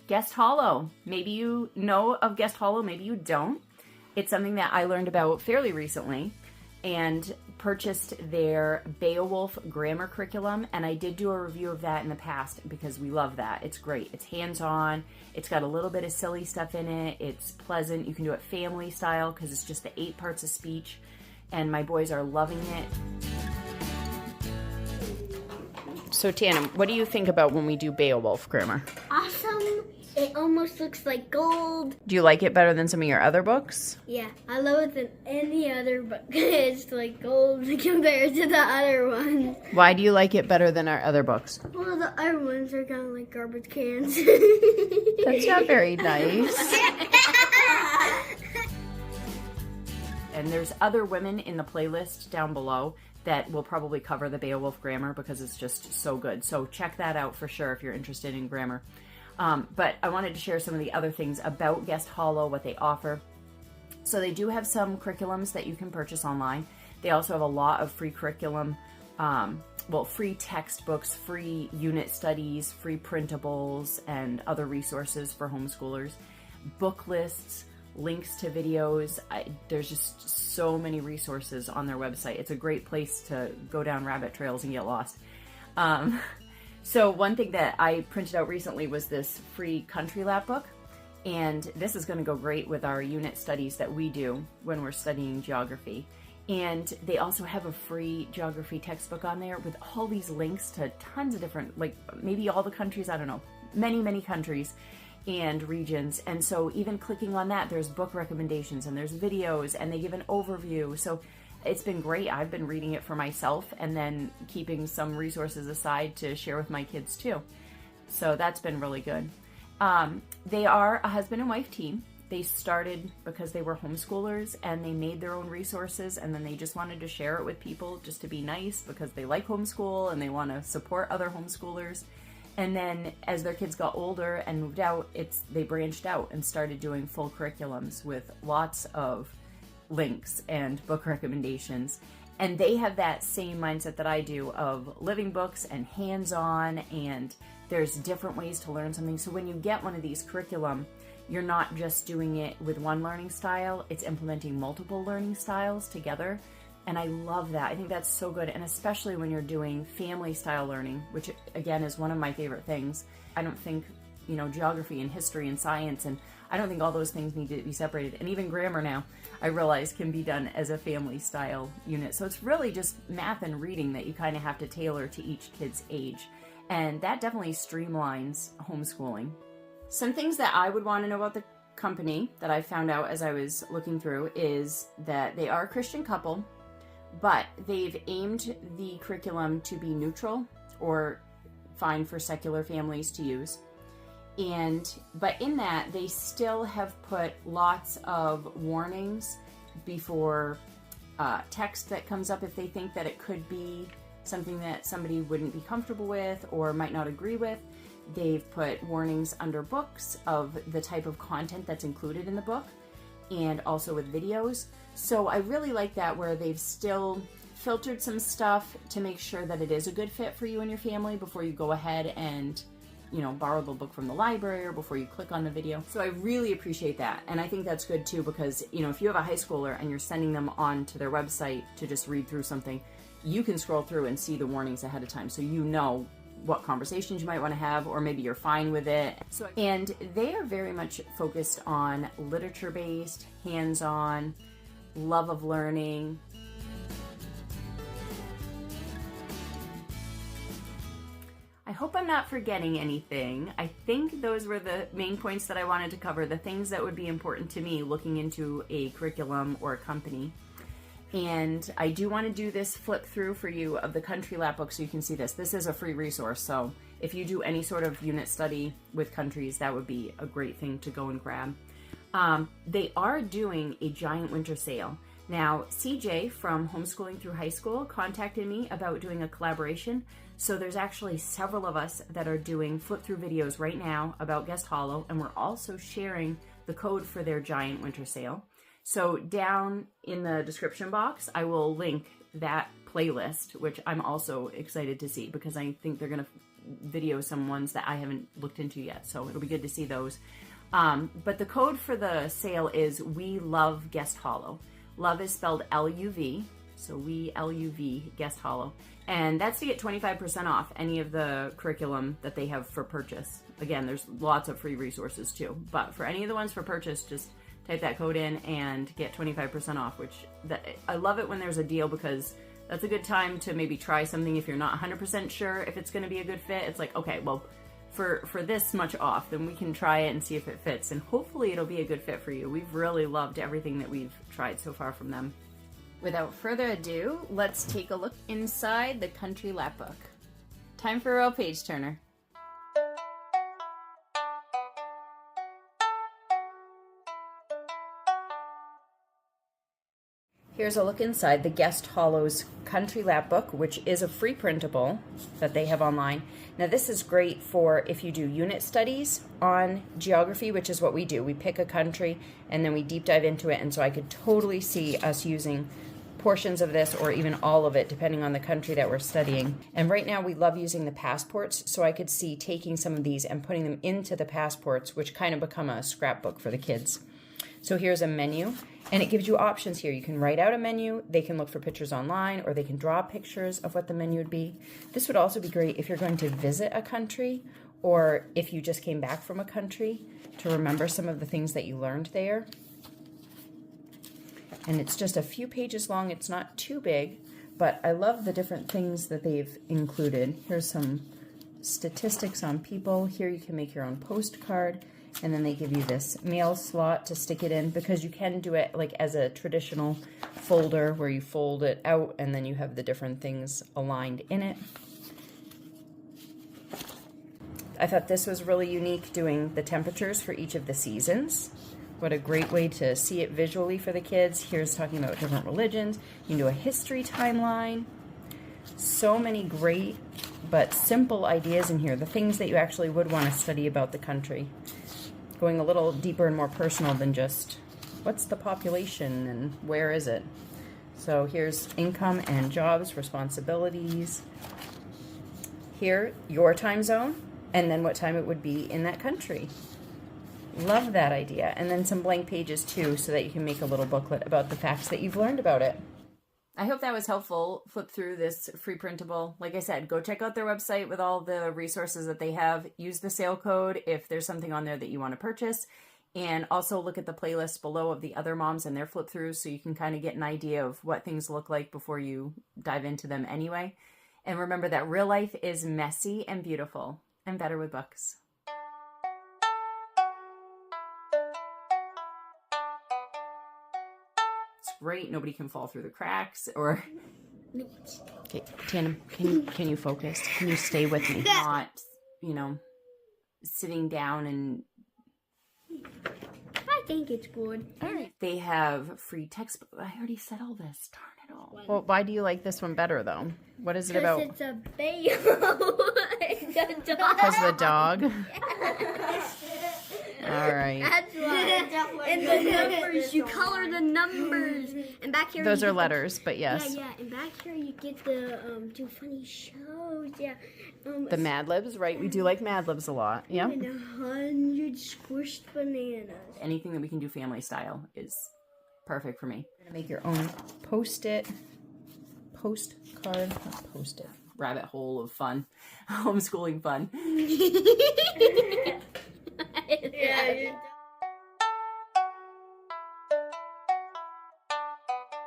Guest Hollow. Maybe you know of Guest Hollow, maybe you don't. It's something that I learned about fairly recently and purchased their Beowulf Grammar curriculum, and I did do a review of that in the past because we love that. It's great. It's hands-on. It's got a little bit of silly stuff in it. It's pleasant. You can do it family style because it's just the 8 parts of speech, and my boys are loving it. So Tana, what do you think about when we do Beowulf Grammar? Awesome. It almost looks like gold. Do you like it better than some of your other books? Yeah, I love it than any other book. It's like gold compared to the other ones. Why do you like it better than our other books? Well, the other ones are kind of like garbage cans. That's not very nice. And there's other women in the playlist down below that will probably cover the Beowulf Grammar because it's just so good. So check that out for sure if you're interested in grammar. But I wanted to share some of the other things about Guest Hollow, what they offer. So they do have some curriculums that you can purchase online. They also have a lot of free curriculum, free textbooks, free unit studies, free printables, and other resources for homeschoolers, book lists, links to videos. There's just so many resources on their website. It's a great place to go down rabbit trails and get lost. So one thing that I printed out recently was this free Country Lapbook, and this is going to go great with our unit studies that we do when we're studying geography. And they also have a free geography textbook on there with all these links to tons of different, like maybe all the countries, I don't know, many countries and regions. And so even clicking on that, there's book recommendations and there's videos and they give an overview. So it's been great. I've been reading it for myself and then keeping some resources aside to share with my kids too. So that's been really good. They are a husband and wife team. They started because they were homeschoolers and they made their own resources, and then they just wanted to share it with people just to be nice because they like homeschool and they want to support other homeschoolers. And then as their kids got older and moved out, they branched out and started doing full curriculums with lots of links and book recommendations. And they have that same mindset that I do of living books and hands-on, and there's different ways to learn something. So when you get one of these curriculum, you're not just doing it with one learning style, it's implementing multiple learning styles together. And I love that. I think that's so good. And especially when you're doing family style learning, which again is one of my favorite things. I don't think, geography and history and science, and I don't think all those things need to be separated. And even grammar now, I realize, can be done as a family style unit. So it's really just math and reading that you kind of have to tailor to each kid's age. And that definitely streamlines homeschooling. Some things that I would want to know about the company that I found out as I was looking through is that they are a Christian couple, but they've aimed the curriculum to be neutral or fine for secular families to use. But in that, they still have put lots of warnings before text that comes up if they think that it could be something that somebody wouldn't be comfortable with or might not agree with. They've put warnings under books of the type of content that's included in the book, and also with videos. So I really like that, where they've still filtered some stuff to make sure that it is a good fit for you and your family before you go ahead and borrow the book from the library or before you click on the video. So I really appreciate that. And I think that's good too, because, if you have a high schooler and you're sending them on to their website to just read through something, you can scroll through and see the warnings ahead of time. So what conversations you might want to have, or maybe you're fine with it. And they are very much focused on literature-based, hands-on, love of learning. I hope I'm not forgetting anything. I think those were the main points that I wanted to cover, the things that would be important to me looking into a curriculum or a company. And I do want to do this flip through for you of the Country Lapbook so you can see this. This is a free resource, so if you do any sort of unit study with countries, that would be a great thing to go and grab. They are doing a giant winter sale. Now, CJ from Homeschooling Through High School contacted me about doing a collaboration. So there's actually several of us that are doing flip-through videos right now about Guest Hollow, and we're also sharing the code for their giant winter sale. So down in the description box, I will link that playlist, which I'm also excited to see because I think they're going to video some ones that I haven't looked into yet, so it'll be good to see those. But the code for the sale is We Love Guest Hollow. Love is spelled L-U-V, so We L-U-V Guest Hollow. And that's to get 25% off any of the curriculum that they have for purchase. Again, there's lots of free resources too, but for any of the ones for purchase, just type that code in and get 25% off, I love it when there's a deal, because that's a good time to maybe try something if you're not 100% sure if it's going to be a good fit. It's like, okay, well, for this much off, then we can try it and see if it fits, and hopefully it'll be a good fit for you. We've really loved everything that we've tried so far from them. Without further ado, let's take a look inside the Country Lapbook. Time for a real page turner. Here's a look inside the Guest Hollow's Country Lapbook, which is a free printable that they have online. Now this is great for if you do unit studies on geography, which is what we do. We pick a country and then we deep dive into it, and so I could totally see us using portions of this or even all of it depending on the country that we're studying. And right now we love using the passports, so I could see taking some of these and putting them into the passports, which kind of become a scrapbook for the kids. So here's a menu, and it gives you options here. You can write out a menu, they can look for pictures online, or they can draw pictures of what the menu would be. This would also be great if you're going to visit a country, or if you just came back from a country, to remember some of the things that you learned there. And it's just a few pages long, it's not too big, but I love the different things that they've included. Here's some statistics on people. Here you can make your own postcard. And then they give you this mail slot to stick it in, because you can do it like as a traditional folder where you fold it out and then you have the different things aligned in it. I thought this was really unique, doing the temperatures for each of the seasons. What a great way to see it visually for the kids. Here's talking about different religions. You can do a history timeline. So many great but simple ideas in here, the things that you actually would want to study about the country. Going a little deeper and more personal than just what's the population and where is it. So here's income and jobs, responsibilities. Here, your time zone, and then what time it would be in that country. Love that idea. And then some blank pages too, so that you can make a little booklet about the facts that you've learned about it. I hope that was helpful. Flip through this free printable. Like I said, go check out their website with all the resources that they have. Use the sale code if there's something on there that you want to purchase. And also look at the playlist below of the other moms and their flip throughs, so you can kind of get an idea of what things look like before you dive into them anyway. And remember that real life is messy and beautiful, and better with books. Great, nobody can fall through the cracks, or okay, Tandem, can you focus? Can you stay with me? Not, sitting down and. I think it's good. All right. They have free textbook. I already said all this. Darn it all. Well, why do you like this one better though? What is it about? Because it's a Beowulf. Because of the dog. All right. That's why. And the numbers, you color the numbers. And back here, those are letters, but yes. Yeah. And back here, you get the do funny shows. Yeah. The Mad Libs, right? We do like Mad Libs a lot. Yeah. And 100 squished bananas. Anything that we can do family style is perfect for me. You're gonna make your own postcard, not post-it. Rabbit hole of fun, homeschooling fun. Yeah.